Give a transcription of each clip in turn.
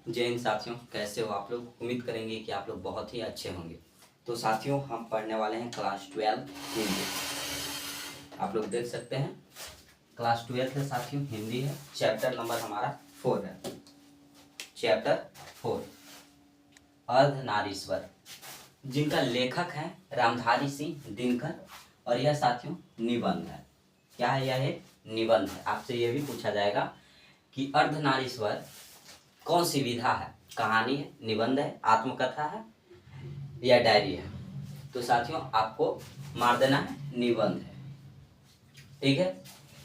जय हिंद साथियों, कैसे हो आप लोग। उम्मीद करेंगे कि आप लोग बहुत ही अच्छे होंगे। तो साथियों, हम पढ़ने वाले हैं क्लास 12 हिंदी। आप लोग देख सकते हैं क्लास 12 है साथियों, हिंदी है। चैप्टर नंबर हमारा 4 है। चैप्टर 4 अर्धनारीश्वर, जिनका लेखक है रामधारी सिंह दिनकर। और यह साथियों निबंध है। क्या है यह? एक निबंध है। आपसे यह भी पूछा जाएगा कि अर्धनारीश्वर कौन सी विधा है, कहानी है, निबंध है, आत्मकथा है या डायरी है। तो साथियों आपको मार देना है निबंध है, ठीक है।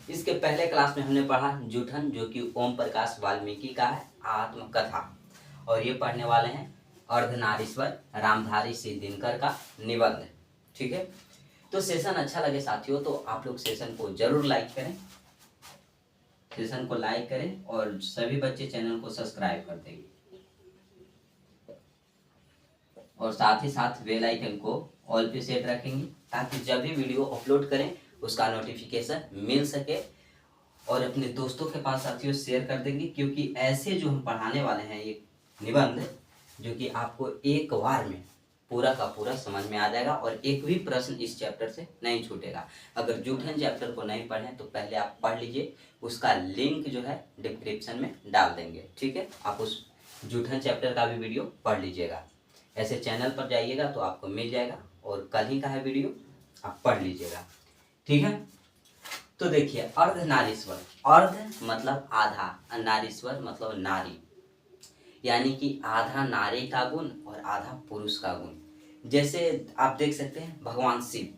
इसके पहले क्लास में हमने पढ़ा जूठन, जो कि ओम प्रकाश वाल्मीकि का है, आत्मकथा। और ये पढ़ने वाले हैं अर्धनारीश्वर रामधारी सिंह दिनकर का निबंध, ठीक है। तो सेशन अच्छा लगे साथियों तो आप लोग सेशन को जरूर लाइक करें, सेशन को लाइक करें और सभी बच्चे चैनल को सब्सक्राइब कर देंगे और साथ ही साथ बेल आइकन को ऑल पे सेट रखेंगे ताकि जब भी वीडियो अपलोड करें उसका नोटिफिकेशन मिल सके। और अपने दोस्तों के पास साथियों शेयर कर देंगे, क्योंकि ऐसे जो हम पढ़ाने वाले हैं ये निबंध, जो कि आपको एक बार में पूरा का पूरा समझ में आ जाएगा और एक भी प्रश्न इस चैप्टर से नहीं छूटेगा। अगर जूठन चैप्टर को नहीं पढ़ें तो पहले आप पढ़ लीजिए, उसका लिंक जो है डिस्क्रिप्शन में डाल देंगे, ठीक है। आप उस जूठन चैप्टर का भी वीडियो पढ़ लीजिएगा। ऐसे चैनल पर जाइएगा तो आपको मिल जाएगा और कल ही का है वीडियो, आप पढ़ लीजिएगा, ठीक है। तो देखिए अर्धनारीश्वर, अर्ध मतलब आधा, नारीश्वर मतलब नारी, यानी कि आधा नारी का गुण और आधा पुरुष का गुण। जैसे आप देख सकते हैं भगवान शिव,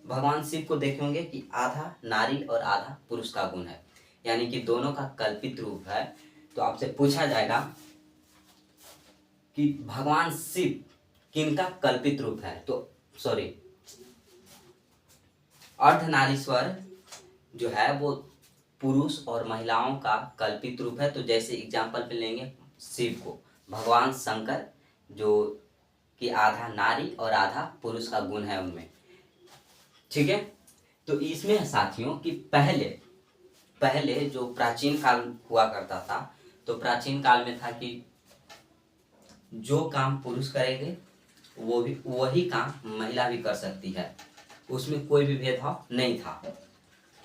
भगवान शिव को देखेंगे कि आधा नारी और आधा पुरुष का गुण है, यानी कि दोनों का कल्पित रूप है। तो आपसे पूछा जाएगा कि भगवान शिव किनका कल्पित रूप है, तो सॉरी, अर्धनारीश्वर जो है वो पुरुष और महिलाओं का कल्पित रूप है। तो जैसे एग्जाम्पल पे लेंगे शिव को, भगवान शंकर, जो कि आधा नारी और आधा पुरुष का गुण है उनमें, ठीक है। तो इसमें साथियों कि पहले पहले जो प्राचीन काल हुआ करता था, तो प्राचीन काल में था कि जो काम पुरुष करेंगे वो भी वही काम महिला भी कर सकती है। उसमें कोई भी भेदभाव नहीं था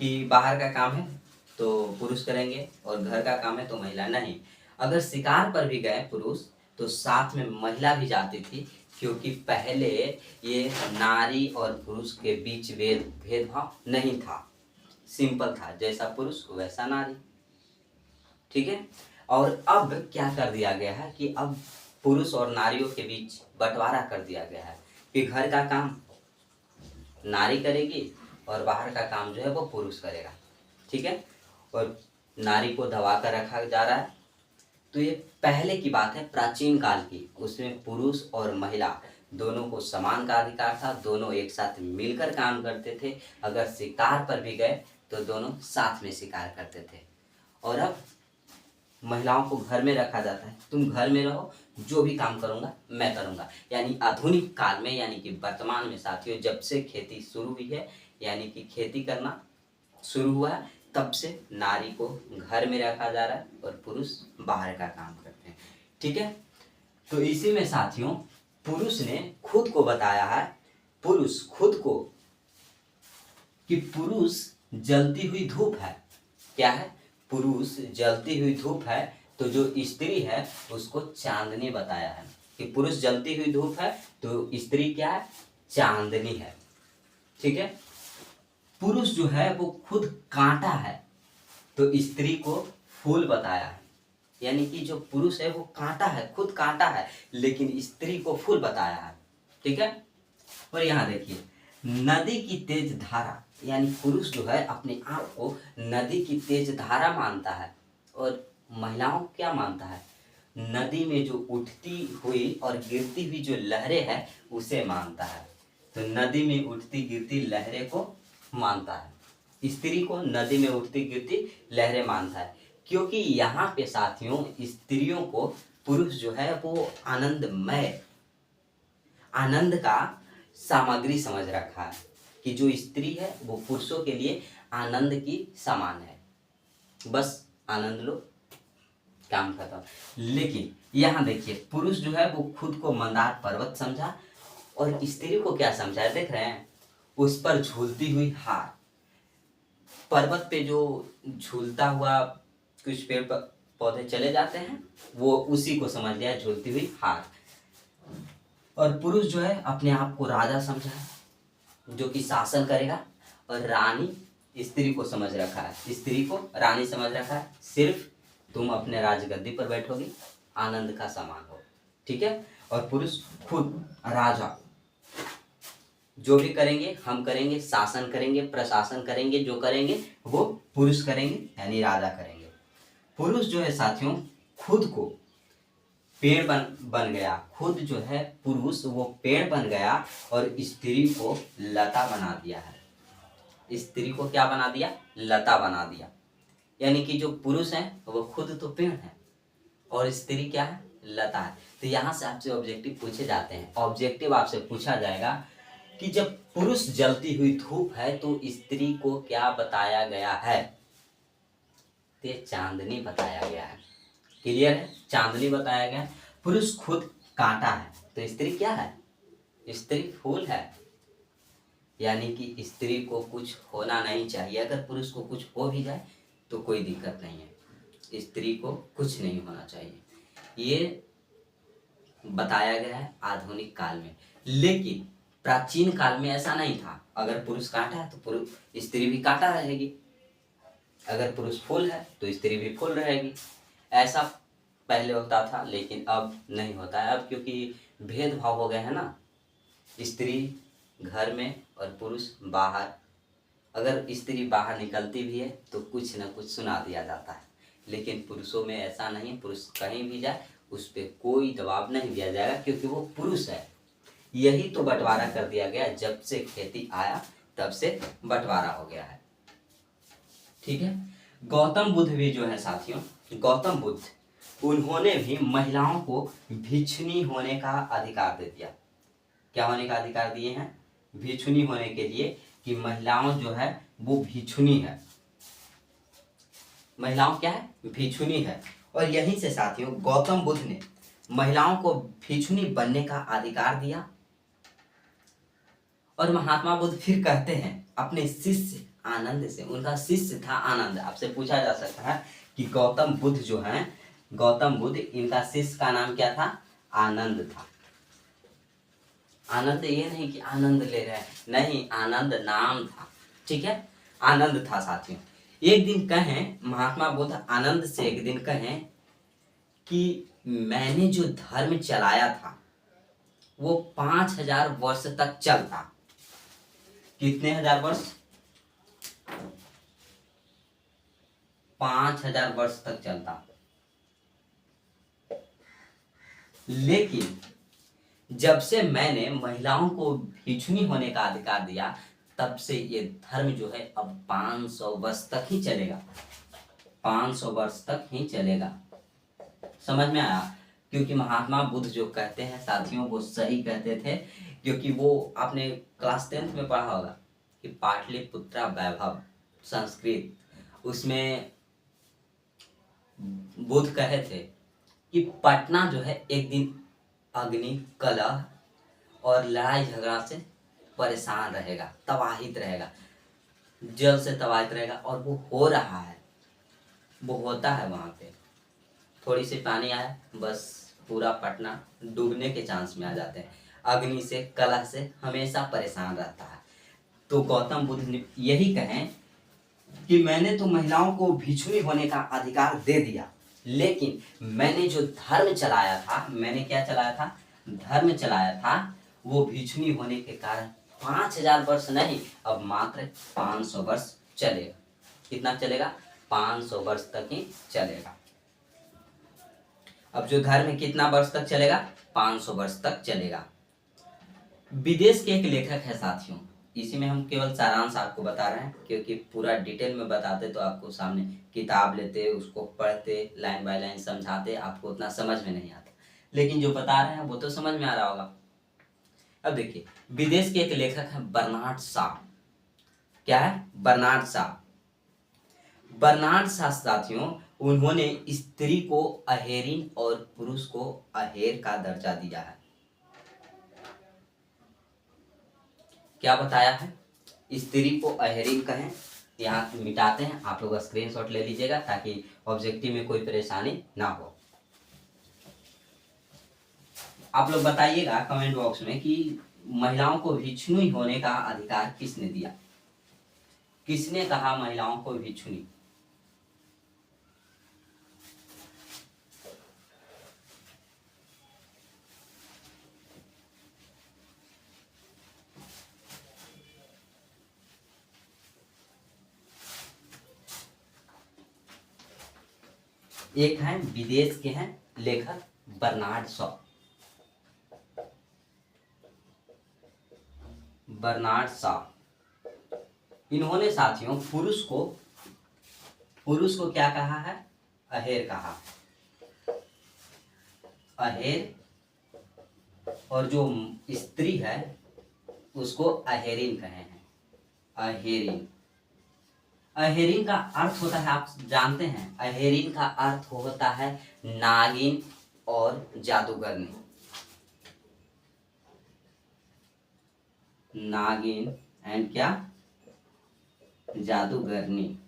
कि बाहर का काम है तो पुरुष करेंगे और घर का काम है तो महिला नहीं। अगर शिकार पर भी गए पुरुष तो साथ में महिला भी जाती थी, क्योंकि पहले ये नारी और पुरुष के बीच भेदभाव नहीं था, सिंपल था, जैसा पुरुष वैसा नारी, ठीक है। और अब क्या कर दिया गया है कि अब पुरुष और नारियों के बीच बंटवारा कर दिया गया है कि घर का काम नारी करेगी और बाहर का काम जो है वो पुरुष करेगा, ठीक है। और नारी को दबा कर रखा जा रहा है। तो ये पहले की बात है, प्राचीन काल की। उसमें पुरुष और महिला दोनों को समान का अधिकार था, दोनों एक साथ मिलकर काम करते थे। अगर शिकार पर भी गए तो दोनों साथ में शिकार करते थे। और अब महिलाओं को घर में रखा जाता है, तुम घर में रहो, जो भी काम करूंगा मैं करूंगा। यानी आधुनिक काल में, यानी कि वर्तमान में साथियों, जब से खेती शुरू हुई है, यानी कि खेती करना शुरू हुआ है, तब से नारी को घर में रखा जा रहा है और पुरुष बाहर का काम करते हैं, ठीक है। तो इसी में साथियों पुरुष ने खुद को बताया है, पुरुष खुद को, कि पुरुष जलती हुई धूप है। क्या है? पुरुष जलती हुई धूप है। तो जो स्त्री है उसको चांदनी बताया है कि पुरुष जलती हुई धूप है तो स्त्री क्या है? चांदनी है, ठीक है। पुरुष जो है वो खुद कांटा है तो स्त्री को फूल बताया है, यानी कि जो पुरुष है वो कांटा है, खुद कांटा है, लेकिन स्त्री को फूल बताया है, ठीक है। और यहाँ देखिए नदी की तेज धारा, यानी पुरुष जो है अपने आप को नदी की तेज धारा मानता है और महिलाओं को क्या मानता है? नदी में जो उठती हुई और गिरती हुई जो लहरें हैं उसे मानता है। तो नदी में उठती गिरती लहरें को मानता है, स्त्री को नदी में उठती गिरती लहरें मानता है। क्योंकि यहाँ पे साथियों स्त्रियों को पुरुष जो है वो आनंदमय, आनंद का सामग्री समझ रखा है कि जो स्त्री है वो पुरुषों के लिए आनंद की समान है, बस आनंद लो, काम खत्म। लेकिन यहाँ देखिए पुरुष जो है वो खुद को मंदार पर्वत समझा और स्त्री को क्या समझा है, देख रहे हैं, उस पर झूलती हुई हार। पर्वत पे जो झूलता हुआ कुछ पेड़ पौधे चले जाते हैं, वो उसी को समझ लिया झूलती हुई हार। और पुरुष जो है अपने आप को राजा समझा है जो कि शासन करेगा, और रानी स्त्री को समझ रखा है, स्त्री को रानी समझ रखा है, सिर्फ तुम अपने राजगद्दी पर बैठोगी, आनंद का सामान हो, ठीक है। और पुरुष खुद राजा, जो भी करेंगे हम करेंगे, शासन करेंगे, प्रशासन करेंगे, जो करेंगे वो पुरुष करेंगे, यानी राजा करेंगे। पुरुष जो है साथियों खुद को पेड़ बन गया, खुद जो है पुरुष वो पेड़ बन गया और स्त्री को लता बना दिया है। स्त्री को क्या बना दिया, लता बना दिया। यानी कि जो पुरुष है वो खुद तो पेड़ है और स्त्री क्या है, लता है। तो यहाँ से आपसे ऑब्जेक्टिव पूछे जाते हैं। ऑब्जेक्टिव आपसे पूछा जाएगा कि जब पुरुष जलती हुई धूप है तो स्त्री को क्या बताया गया है, तो चांदनी बताया गया है। क्लियर है, चांदनी बताया गया है। पुरुष खुद कांटा है तो स्त्री क्या है, स्त्री फूल है। यानी कि स्त्री को कुछ होना नहीं चाहिए, अगर पुरुष को कुछ हो भी जाए तो कोई दिक्कत नहीं है, स्त्री को कुछ नहीं होना चाहिए। ये बताया गया है आधुनिक काल में। लेकिन प्राचीन काल में ऐसा नहीं था। अगर पुरुष कांटा है तो पुरुष स्त्री भी कांटा रहेगी, अगर पुरुष फूल है तो स्त्री भी फूल रहेगी। ऐसा पहले होता था, लेकिन अब नहीं होता है। अब क्योंकि भेदभाव हो गए हैं ना, स्त्री घर में और पुरुष बाहर। अगर स्त्री बाहर निकलती भी है तो कुछ न कुछ सुना दिया जाता है, लेकिन पुरुषों में ऐसा नहीं है। पुरुष कहीं भी जाए उस पर कोई दबाव नहीं दिया जाएगा, क्योंकि वो पुरुष है। यही तो बंटवारा कर दिया गया, जब से खेती आया तब से बंटवारा हो गया है, ठीक है। गौतम बुद्ध भी जो है साथियों, गौतम बुद्ध, उन्होंने भी महिलाओं को भिक्षुणी होने का अधिकार दे दिया। क्या होने का अधिकार दिए हैं, भिक्षुणी होने के लिए, कि महिलाओं जो है वो भिक्षुणी है, महिलाओं क्या है, भिक्षुणी है। और यहीं से साथियों गौतम बुद्ध ने महिलाओं को भिक्षुणी बनने का अधिकार दिया। और महात्मा बुद्ध फिर कहते हैं अपने शिष्य आनंद से, उनका शिष्य था आनंद। आपसे पूछा जा सकता है कि गौतम बुद्ध जो है, गौतम बुद्ध, इनका शिष्य का नाम क्या था, आनंद था। आनंद ये नहीं कि आनंद ले रहे हैं, नहीं, आनंद नाम था, ठीक है, आनंद था साथियों। एक दिन कहें महात्मा बुद्ध आनंद से, एक दिन कहें कि मैंने जो धर्म चलाया था वो 5000 वर्ष तक चलता। कितने हजार वर्ष, 5000 वर्ष तक चलता। लेकिन जब से मैंने महिलाओं को भिक्षुणी होने का अधिकार दिया, तब से ये धर्म जो है अब 500 वर्ष तक ही चलेगा, 500 वर्ष तक ही चलेगा। समझ में आया? क्योंकि महात्मा बुद्ध जो कहते हैं साथियों वो सही कहते थे, क्योंकि वो आपने क्लास 10th में पढ़ा होगा कि पाटलिपुत्रा वैभव संस्कृत, उसमें बुद्ध कहे थे कि पटना जो है एक दिन अग्नि, कलह और लड़ाई झगड़ा से परेशान रहेगा, तबाहित रहेगा, जल से तबाहित रहेगा। और वो हो रहा है, वो होता है। वहाँ पे थोड़ी सी पानी आया, बस पूरा पटना डूबने के चांस में आ जाते हैं। अग्नि से, कलह से हमेशा परेशान रहता है। तो गौतम बुद्ध ने यही कहें कि मैंने तो महिलाओं को भिक्षुणी होने का अधिकार दे दिया, लेकिन मैंने जो धर्म चलाया था, मैंने क्या चलाया था, धर्म चलाया था, वो भिक्षुणी होने के कारण 5000 वर्ष नहीं, अब मात्र 500 वर्ष चलेगा। कितना चलेगा, 500 वर्ष तक ही चलेगा। अब जो धर्म है कितना वर्ष तक चलेगा, 500 वर्ष तक चलेगा। विदेश के एक लेखक है साथियों, इसी में हम केवल सारांश आपको बता रहे हैं, क्योंकि पूरा डिटेल में बताते तो आपको सामने किताब लेते, उसको पढ़ते, लाइन बाय लाइन समझाते, आपको उतना समझ में नहीं आता। लेकिन जो बता रहे हैं वो तो समझ में आ रहा होगा। अब देखिए, विदेश के एक लेखक है बर्नार्ड शॉ। क्या है, बर्नार्ड शॉ। बर्नार्ड शॉ साथियों, उन्होंने स्त्री को अहेरिन और पुरुष को अहेर का दर्जा दिया है। क्या बताया है? स्त्री को अहेरिन कहें। यहाँ मिटाते हैं, आप लोग स्क्रीनशॉट ले लीजिएगा ताकि ऑब्जेक्टिव में कोई परेशानी ना हो। आप लोग बताइएगा कमेंट बॉक्स में कि महिलाओं को भिक्षुणी होने का अधिकार किसने दिया? किसने कहा महिलाओं को भिक्षुणी? एक हैं विदेश के हैं लेखक बर्नार्ड शॉ। बर्नार्ड शॉ, इन्होंने साथियों पुरुष को क्या कहा है? अहेर कहा। अहेर, और जो स्त्री है उसको अहेरिन कहे हैं। अहेरिन, अहेरिन का अर्थ होता है, आप जानते हैं, अहेरिन का अर्थ होता है नागिन और जादूगरनी। नागिन एंड क्या? जादूगरनी।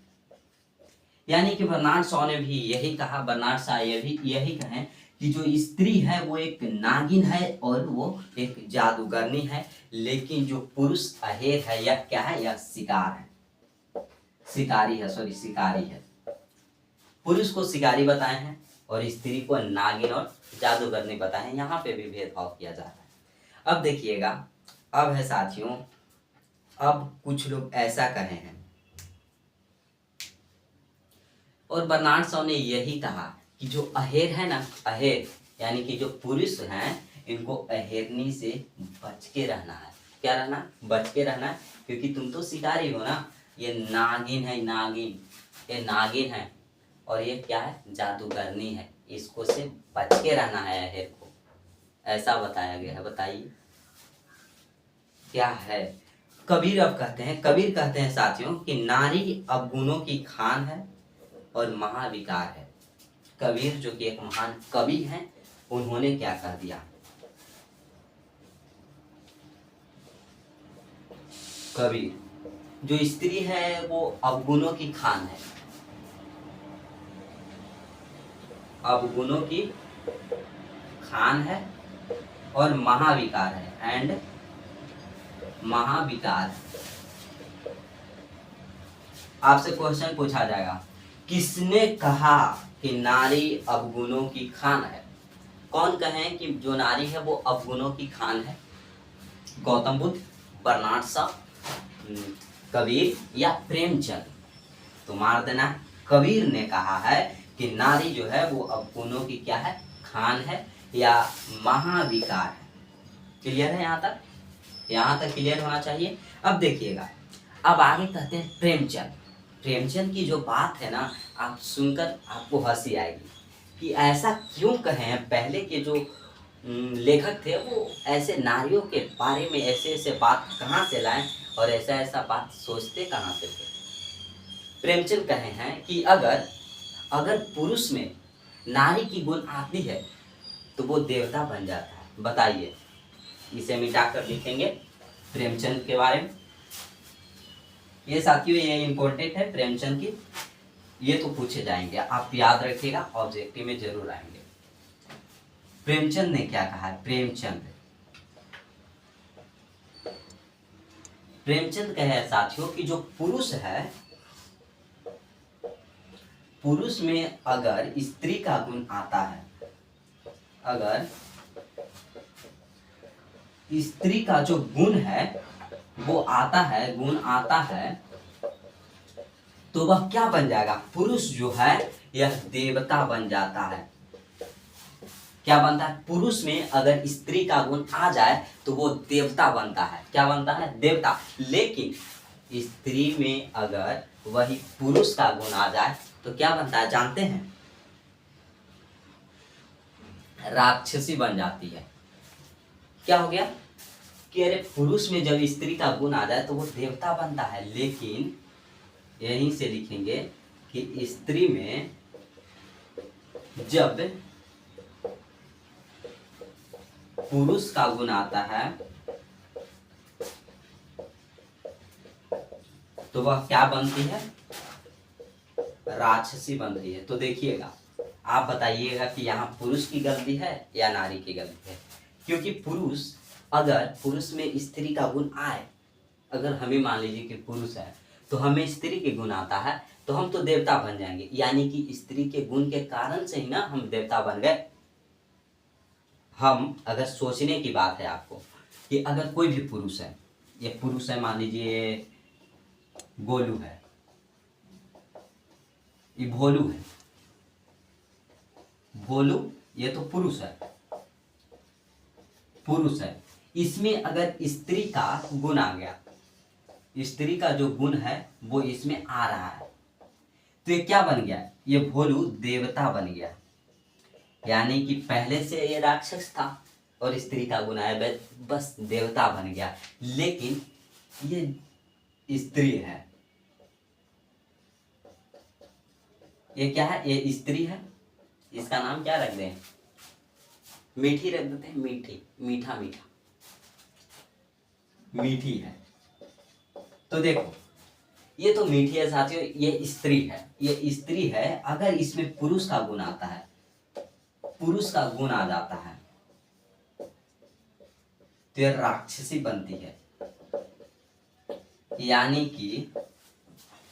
यानी कि बर्नार्ड शॉ ने भी यही कहा, बर्नार्ड शॉ यही कहें कि जो स्त्री है वो एक नागिन है और वो एक जादूगरनी है, लेकिन जो पुरुष अहेर है यह क्या है? यह शिकार है, शिकारी है, शिकारी है। पुरुष को शिकारी बताए हैं और स्त्री को नागिन और जादूगरनी बताए हैं। यहाँ पे भी भेदभाव किया जा रहा है। अब देखिएगा, अब है साथियों, अब कुछ लोग ऐसा कहे हैं, और बर्नार्ड शॉ ने यही कहा कि जो अहेर है ना, अहेर यानी कि जो पुरुष हैं, इनको अहेरनी से बच के रहना है। क्या रहना? बच के रहना है, क्योंकि तुम तो शिकारी हो ना। ये नागिन है, नागिन, ये नागिन है, और ये क्या है? जादूगरनी है। इसको से बच के रहना है अहेर को, ऐसा बताया गया है। बताइए क्या है? कबीर अब कहते हैं, कबीर कहते हैं साथियों कि नारी अवगुणों की खान है और महाविकार है। कबीर जो कि एक महान कवि हैं, उन्होंने क्या कह दिया? कबीर, जो स्त्री है वो अवगुणों की खान है, अवगुणों की खान है और महाविकार है, एंड महाविकार। आपसे क्वेश्चन पूछा जाएगा, किसने कहा कि नारी अवगुणों की खान है? कौन कहे कि जो नारी है वो अवगुणों की खान है? गौतम बुद्ध, बर्नार्ड शॉ, कबीर या प्रेमचंद? तो मार देना, कबीर ने कहा है कि नारी जो है वो अवगुणों की क्या है? खान है या महाविकार है। क्लियर है? यहाँ तक, यहाँ तक क्लियर होना चाहिए। अब देखिएगा, अब आगे कहते हैं प्रेमचंद। प्रेमचंद की जो बात है ना, आप सुनकर आपको हंसी आएगी कि ऐसा क्यों कहें। पहले के जो लेखक थे वो ऐसे नारियों के बारे में ऐसे ऐसे बात कहाँ से लाएं और ऐसा ऐसा बात सोचते कहाँ से थे। प्रेमचंद कहे हैं कि अगर पुरुष में नारी की गुण आती है तो वो देवता बन जाता है। बताइए, इसे मिटाकर लिखेंगे प्रेमचंद के बारे में। ये साथियों ये इम्पोर्टेंट है प्रेमचंद की, ये तो पूछे जाएंगे, आप याद रखिएगा, ऑब्जेक्टिव में जरूर आएंगे। प्रेमचंद ने क्या कहा है? प्रेमचंद कहे साथियों कि जो पुरुष है, पुरुष में अगर स्त्री का गुण आता है, अगर स्त्री का जो गुण है वो आता है, गुण आता है, तो वह क्या बन जाएगा? पुरुष जो है यह देवता बन जाता है। क्या बनता है? पुरुष में अगर स्त्री का गुण आ जाए तो वो देवता बनता है। क्या बनता है? देवता। लेकिन स्त्री में अगर वही पुरुष का गुण आ जाए तो क्या बनता है? जानते हैं? राक्षसी बन जाती है। क्या हो गया कि अरे पुरुष में जब स्त्री का गुण आ जाए तो वो देवता बनता है, लेकिन यहीं से लिखेंगे कि स्त्री में जब पुरुष का गुण आता है तो वह क्या बनती है, राक्षसी बन रही है। तो देखिएगा, आप बताइएगा कि यहाँ पुरुष की गलती है या नारी की गलती है। क्योंकि अगर पुरुष में स्त्री का गुण आए, अगर हमें मान लीजिए कि पुरुष है तो हमें स्त्री के गुण आता है, तो हम तो देवता बन जाएंगे। यानी कि स्त्री के गुण के कारण से ही ना हम देवता बन गए। हम अगर सोचने की बात है आपको कि अगर कोई भी पुरुष है, ये पुरुष है, मान लीजिए गोलू है, ये भोलू है, भोलू ये तो पुरुष है, इसमें अगर स्त्री का गुण आ गया, स्त्री का जो गुण है वो इसमें आ रहा है, तो ये क्या बन गया, ये भोलू देवता बन गया। यानी कि पहले से ये राक्षस था और स्त्री का गुण आया, बस देवता बन गया। लेकिन ये स्त्री है, ये क्या है, ये स्त्री है, इसका नाम क्या रख दें, मीठी रख देते हैं, मीठी, मीठा मीठा, मीठी है। तो देखो, ये तो मीठी है साथियों, ये स्त्री है, ये स्त्री है। अगर इसमें पुरुष का गुण आता है, पुरुष का गुण आ जाता है, तो यह राक्षसी बनती है। यानी कि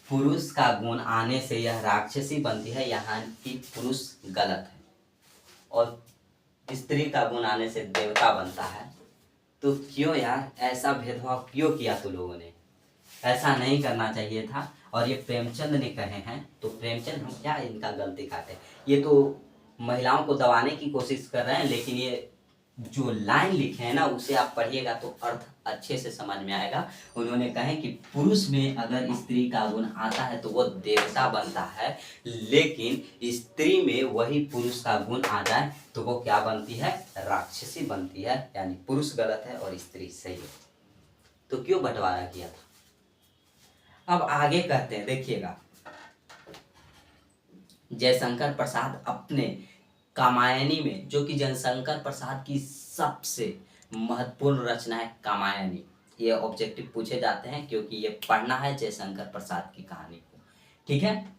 पुरुष का गुण आने से यह राक्षसी बनती है, यहाँ की पुरुष गलत है, और स्त्री का गुण आने से देवता बनता है। तो क्यों यार ऐसा भेदभाव क्यों किया तू लोगों ने, ऐसा नहीं करना चाहिए था। और ये प्रेमचंद ने कहे हैं, तो प्रेमचंद हम क्या इनका गलती काटे, ये तो महिलाओं को दबाने की कोशिश कर रहे हैं। लेकिन ये जो लाइन लिखे हैं ना, उसे आप पढ़िएगा तो अर्थ अच्छे से समझ में आएगा। उन्होंने कहे कि पुरुष में अगर स्त्री का गुण आता है तो वो देवता बनता है, लेकिन स्त्री में वही पुरुष का गुण आ जाए तो वो क्या बनती है, राक्षसी बनती है। यानी पुरुष गलत है और स्त्री सही है। तो क्यों बंटवारा किया था। अब आगे कहते हैं, देखिएगा, जयशंकर प्रसाद अपने कामायनी में, जो कि जयशंकर प्रसाद की सबसे महत्वपूर्ण रचना है कामायनी, ये ऑब्जेक्टिव पूछे जाते हैं क्योंकि ये पढ़ना है जयशंकर प्रसाद की कहानी को, ठीक है।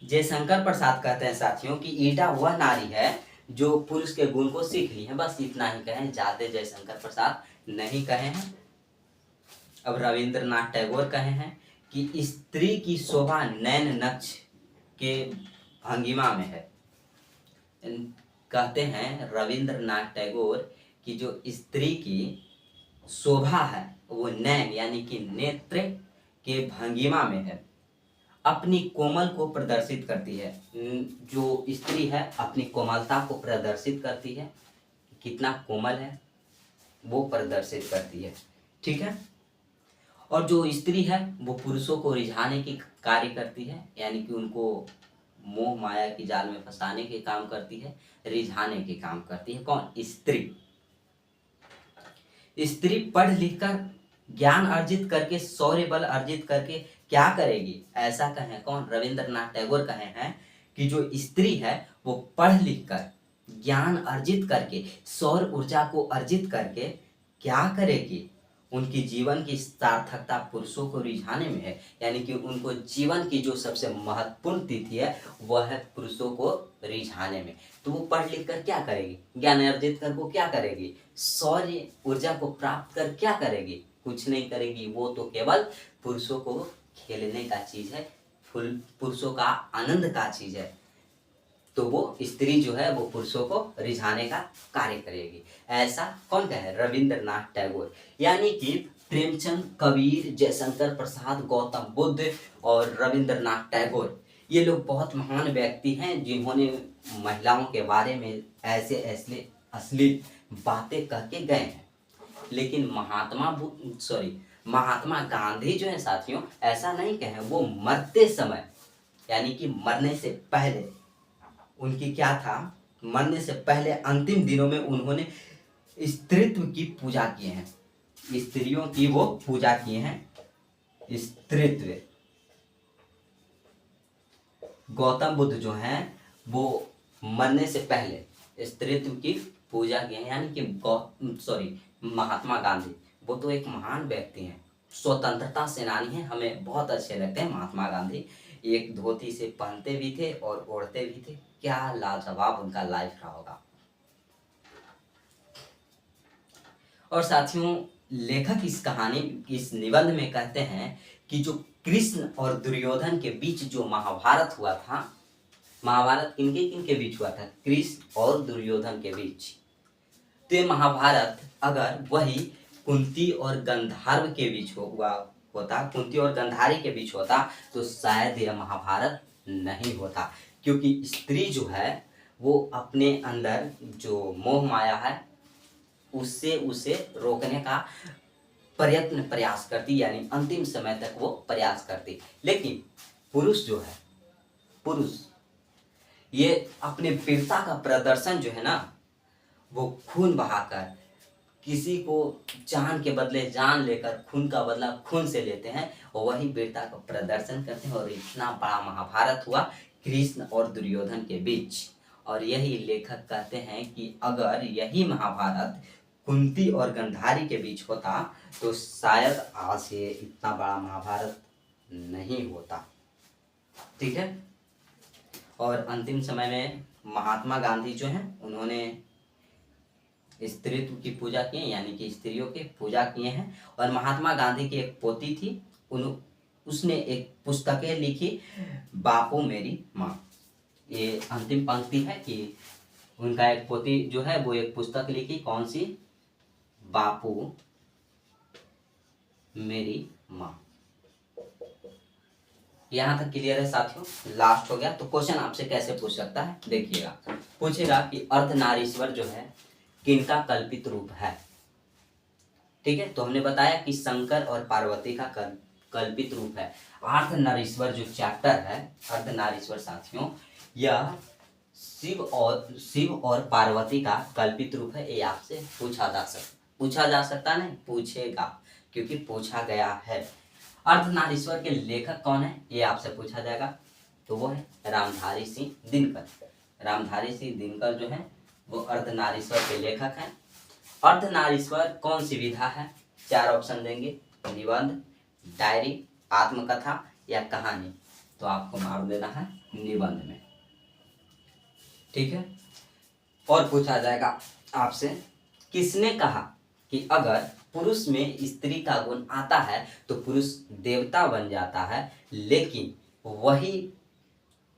जयशंकर प्रसाद कहते हैं साथियों कि ईटा वह नारी है जो पुरुष के गुण को सीख ली है। बस इतना ही कहें, ज्यादा जयशंकर प्रसाद नहीं कहे हैं। अब रविंद्रनाथ टैगोर कहे हैं कि स्त्री की शोभा नैन नक्श के भंगिमा में है। कहते हैं रविंद्रनाथ टैगोर कि जो स्त्री की शोभा है वो नैन यानी कि नेत्र के भंगिमा में है, अपनी कोमल को प्रदर्शित करती है। जो स्त्री है अपनी कोमलता को प्रदर्शित करती है, कितना कोमल है वो प्रदर्शित करती है, ठीक है। और जो स्त्री है वो पुरुषों को रिझाने की कार्य करती है, यानी कि उनको मोह माया की जाल में फंसाने के काम करती है, रिझाने के काम करती है। कौन, स्त्री। स्त्री पढ़ लिख कर ज्ञान अर्जित करके शौर्य बल अर्जित करके क्या करेगी, ऐसा कहें कौन, रविंद्रनाथ टैगोर कहे हैं कि जो स्त्री है वो पढ़ लिख कर ज्ञान अर्जित करके सौर ऊर्जा को अर्जित करके क्या करेगी, उनकी जीवन की सार्थकता पुरुषों को रिझाने में है। यानी कि उनको जीवन की जो सबसे महत्वपूर्ण तिथि है वह है पुरुषों को रिझाने में। तो वो पढ़ लिख कर क्या करेगी, ज्ञान अर्जित कर वो क्या करेगी, सौर्य ऊर्जा को प्राप्त कर क्या करेगी, कुछ नहीं करेगी। वो तो केवल पुरुषों को खेलने का चीज है, पुरुषों का आनंद का चीज है। तो वो स्त्री जो है वो पुरुषों को रिझाने का कार्य करेगी। ऐसा कौन कहे, रविंद्रनाथ टैगोर। यानी कि प्रेमचंद, कबीर, जयशंकर प्रसाद, गौतम बुद्ध और रविंद्रनाथ टैगोर, ये लोग बहुत महान व्यक्ति हैं जिन्होंने महिलाओं के बारे में ऐसे ऐसे अश्लील बातें कह के गए हैं। लेकिन महात्मा गांधी जो है साथियों, ऐसा नहीं कहे, वो मरते समय यानी कि मरने से पहले उनकी क्या था, मरने से पहले अंतिम दिनों में उन्होंने स्त्रीत्व की पूजा किए हैं, स्त्रियों की वो पूजा किए हैं। स्त्रीत्व, गौतम बुद्ध जो हैं वो मरने से पहले स्त्रीत्व की पूजा किए हैं, यानी कि महात्मा गांधी वो तो एक महान व्यक्ति हैं, स्वतंत्रता सेनानी हैं, हमें बहुत अच्छे लगते हैं महात्मा गांधी। एक धोती से पहनते भी थे और ओढ़ते भी थे, क्या लाजवाब उनका लाइफ रहा होगा। और साथियों, लेखक इस कहानी, इस निबंध में कहते हैं कि जो कृष्ण और दुर्योधन के बीच जो महाभारत हुआ था, महाभारत किनके किनके बीच हुआ था? कृष्ण और दुर्योधन के बीच। तो ये महाभारत अगर वही कुंती और गंधर्व के बीच होता, कुंती और गंधारी के बीच होता, तो शायद यह महाभारत नहीं होता, क्योंकि स्त्री जो है वो अपने अंदर जो मोह माया है उससे उसे रोकने का प्रयास करती, यानी अंतिम समय तक वो प्रयास करती। लेकिन पुरुष जो है, पुरुष ये अपने वीरता का प्रदर्शन जो है ना, वो खून बहाकर, किसी को जान के बदले जान लेकर खून का बदला खून से लेते हैं, और वही वीरता का प्रदर्शन करते हैं। और इतना बड़ा महाभारत हुआ कृष्ण और दुर्योधन के बीच। और यही लेखक कहते हैं कि अगर यही महाभारत कुंती और गंधारी के बीच होता तो शायद आज ये इतना बड़ा महाभारत नहीं होता। ठीक है। और अंतिम समय में महात्मा गांधी जो हैं उन्होंने स्त्रीत्व की पूजा की, यानी कि स्त्रियों की पूजा किए हैं। और महात्मा गांधी की एक पोती थी, उसने एक पुस्तकें लिखी, बापू मेरी माँ। ये अंतिम पंक्ति है कि उनका एक पोती जो है वो एक पुस्तक लिखी, कौन सी? बापू मेरी माँ। यहाँ तक क्लियर है साथियों? लास्ट हो गया। तो क्वेश्चन आपसे कैसे पूछ सकता है, देखिएगा। पूछेगा कि अर्धनारीश्वर जो है किनका कल्पित रूप है। ठीक है, तो हमने बताया कि शंकर और पार्वती का कल्पित रूप है। अर्धनारीश्वर जो चैप्टर है, अर्धनारीश्वर साथियों, यह शिव और पार्वती का कल्पित रूप है। ये आपसे पूछा जा सकता नहीं, पूछेगा, क्योंकि पूछा गया है। अर्धनारीश्वर के लेखक कौन है, ये आपसे पूछा जाएगा। तो वो है रामधारी सिंह दिनकर। रामधारी सिंह दिनकर जो है वो अर्धनारीश्वर के लेखक हैं। अर्धनारीश्वर कौन सी विधा है? 4 ऑप्शन देंगे, निबंध, डायरी, आत्मकथा या कहानी। तो आपको मार देना है निबंध में। ठीक है। और पूछा जाएगा आपसे, किसने कहा कि अगर पुरुष में स्त्री का गुण आता है तो पुरुष देवता बन जाता है, लेकिन वही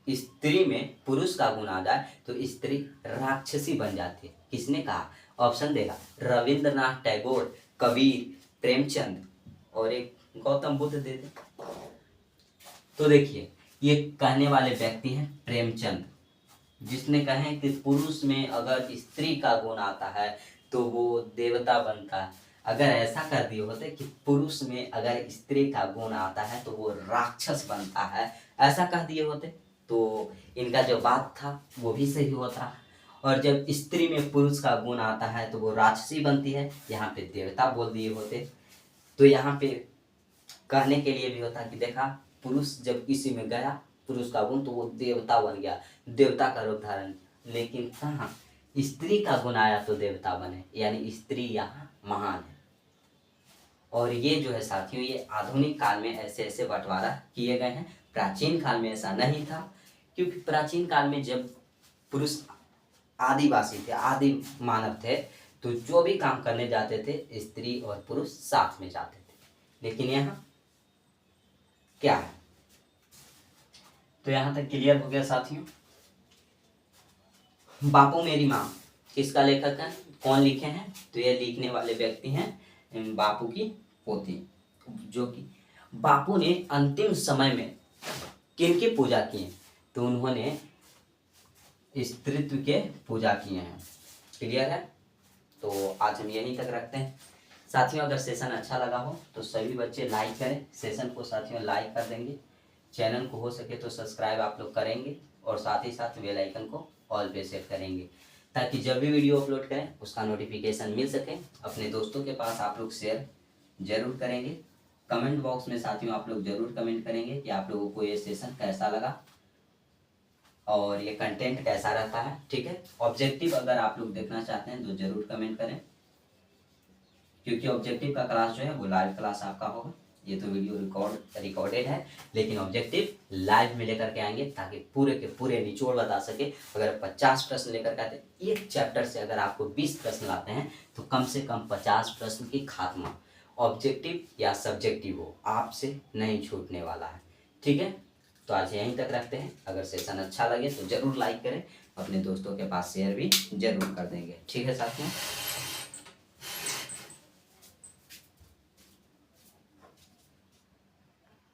स्त्री में पुरुष का गुण आ जाए तो स्त्री राक्षसी बन जाती है? किसने कहा? ऑप्शन देगा रविंद्रनाथ टैगोर, कबीर, प्रेमचंद और एक गौतम बुद्ध दे दे। तो देखिए, ये कहने वाले व्यक्ति हैं प्रेमचंद, जिसने कहे कि पुरुष में अगर स्त्री का गुण आता है तो वो देवता बनता है। अगर ऐसा कर दिए होते कि पुरुष में अगर स्त्री का गुण आता है तो वो राक्षस बनता है, ऐसा कह दिए होते तो इनका जो बात था वो भी सही होता। और जब स्त्री में पुरुष का गुण आता है तो वो राक्षसी बनती है, यहाँ पे देवता बोल दिए होते तो यहाँ पे कहने के लिए भी होता कि देखा, पुरुष जब किसी में गया पुरुष का गुण तो वो देवता बन गया, देवता का रूप धारण। लेकिन कहाँ स्त्री का गुण आया तो देवता बने, यानी स्त्री यहाँ महान है। और ये जो है साथियों, ये आधुनिक काल में ऐसे ऐसे बंटवारा किए गए हैं। प्राचीन काल में ऐसा नहीं था, क्योंकि प्राचीन काल में जब पुरुष आदिवासी थे, आदि मानव थे, तो जो भी काम करने जाते थे स्त्री और पुरुष साथ में जाते थे। लेकिन यहाँ क्या है? तो यहाँ तक क्लियर हो गया साथियों। बापू मेरी माँ किसका लेखक है, कौन लिखे हैं? तो ये लिखने वाले व्यक्ति हैं बापू की पोती, जो कि बापू ने अंतिम समय में किनकी पूजा की है? तो उन्होंने स्त्रीत्व के पूजा किए हैं। क्लियर है? तो आज हम यहीं तक रखते हैं साथियों। अगर सेशन अच्छा लगा हो तो सभी बच्चे लाइक करें, सेशन को साथियों लाइक कर देंगे, चैनल को हो सके तो सब्सक्राइब आप लोग करेंगे, और साथ ही साथ बेल आइकन को ऑल पे सेट करेंगे, ताकि जब भी वीडियो अपलोड करें उसका नोटिफिकेशन मिल सके। अपने दोस्तों के पास आप लोग शेयर जरूर करेंगे। कमेंट बॉक्स में साथियों आप लोग जरूर कमेंट करेंगे कि आप लोगों को ये सेशन कैसा लगा और ये कंटेंट कैसा रहता है। ठीक है, ऑब्जेक्टिव अगर आप लोग देखना चाहते हैं तो जरूर कमेंट करें, क्योंकि ऑब्जेक्टिव का क्लास जो है वो लाइव क्लास आपका होगा। ये तो वीडियो रिकॉर्डेड है, लेकिन ऑब्जेक्टिव लाइव में लेकर के आएंगे ताकि पूरे के पूरे निचोड़ बता सके। अगर 50 प्रश्न लेकर के आते हैं, एक चैप्टर से अगर आपको 20 प्रश्न लाते हैं तो कम से कम 50 प्रश्न की खात्मा ऑब्जेक्टिव या सब्जेक्टिव हो आपसे नहीं छूटने वाला है। ठीक है, तो आज यहीं तक रखते हैं। अगर सेशन अच्छा लगे तो जरूर लाइक करें, अपने दोस्तों के पास शेयर भी जरूर कर देंगे। ठीक है साथियों।